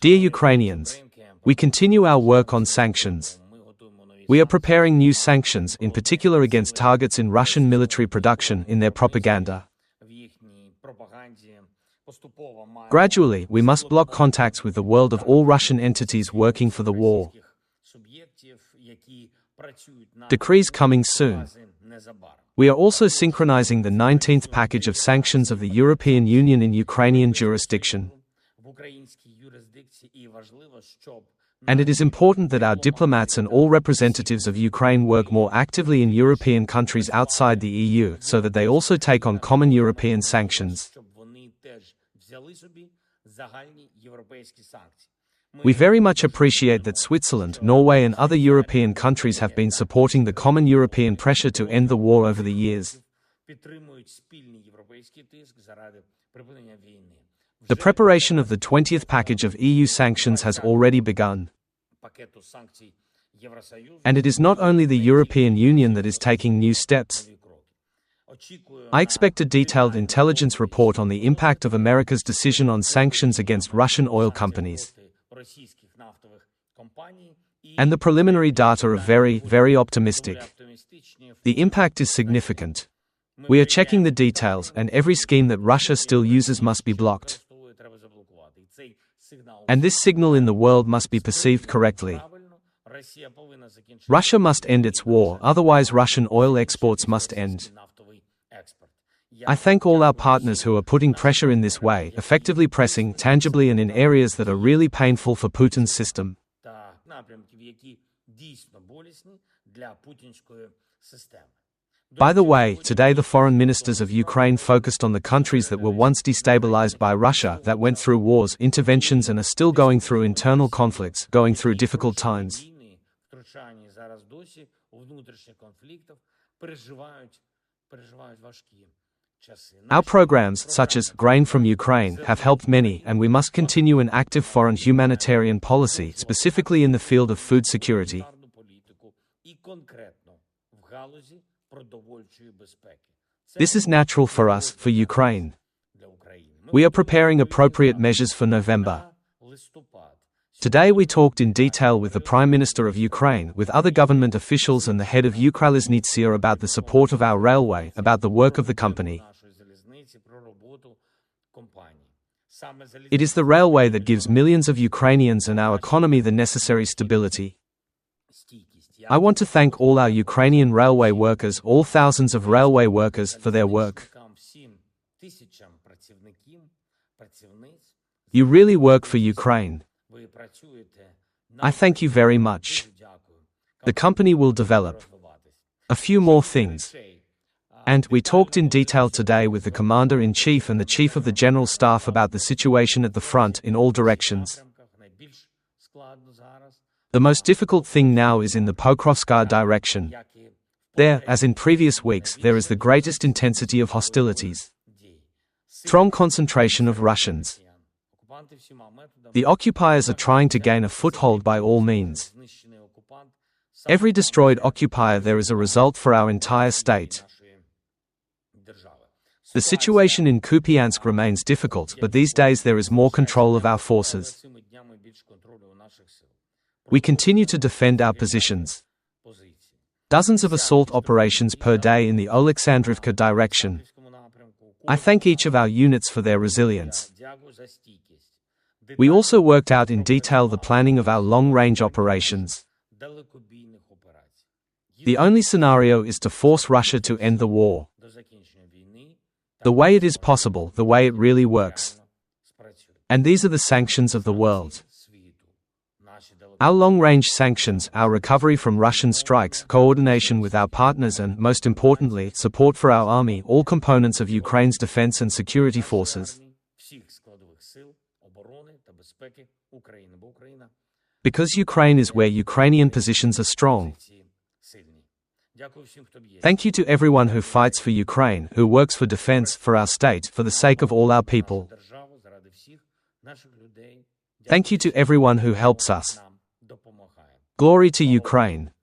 Dear Ukrainians, we continue our work on sanctions. We are preparing new sanctions, in particular against targets in Russian military production in their propaganda. Gradually, we must block contacts with the world of all Russian entities working for the war. Decrees coming soon. We are also synchronizing the 19th package of sanctions of the European Union in Ukrainian jurisdiction. And it is important that our diplomats and all representatives of Ukraine work more actively in European countries outside the EU so that they also take on common European sanctions. We very much appreciate that Switzerland, Norway and other European countries have been supporting the common European pressure to end the war over the years. The preparation of the 20th package of EU sanctions has already begun. And it is not only the European Union that is taking new steps. I expect a detailed intelligence report on the impact of America's decision on sanctions against Russian oil companies. And the preliminary data are very, very optimistic. The impact is significant. We are checking the details, and every scheme that Russia still uses must be blocked. And this signal in the world must be perceived correctly. Russia must end its war, otherwise Russian oil exports must end. I thank all our partners who are putting pressure in this way, effectively pressing, tangibly and in areas that are really painful for Putin's system. By the way, today the foreign ministers of Ukraine focused on the countries that were once destabilized by Russia, that went through wars, interventions and are still going through internal conflicts, going through difficult times. Our programs, such as Grain from Ukraine, have helped many, and we must continue an active foreign humanitarian policy, specifically in the field of food security. This is natural for us, for Ukraine. We are preparing appropriate measures for November. Today we talked in detail with the Prime Minister of Ukraine, with other government officials and the head of Ukryzhnytsia about the support of our railway, about the work of the company. It is the railway that gives millions of Ukrainians and our economy the necessary stability. I want to thank all our Ukrainian railway workers, all thousands of railway workers, for their work. You really work for Ukraine. I thank you very much. The company will develop a few more things. And we talked in detail today with the Commander-in-Chief and the Chief of the General Staff about the situation at the front in all directions. The most difficult thing now is in the Pokrovsk direction. There, as in previous weeks, there is the greatest intensity of hostilities. Strong concentration of Russians. The occupiers are trying to gain a foothold by all means. Every destroyed occupier there is a result for our entire state. The situation in Kupyansk remains difficult, but these days there is more control of our forces. We continue to defend our positions. Dozens of assault operations per day in the Oleksandrivka direction. I thank each of our units for their resilience. We also worked out in detail the planning of our long-range operations. The only scenario is to force Russia to end the war. The way it is possible, the way it really works. And these are the sanctions of the world. Our long-range sanctions, our recovery from Russian strikes, coordination with our partners and, most importantly, support for our army, all components of Ukraine's defense and security forces. Because Ukraine is where Ukrainian positions are strong. Thank you to everyone who fights for Ukraine, who works for defense, for our state, for the sake of all our people. Thank you to everyone who helps us. Glory to Ukraine.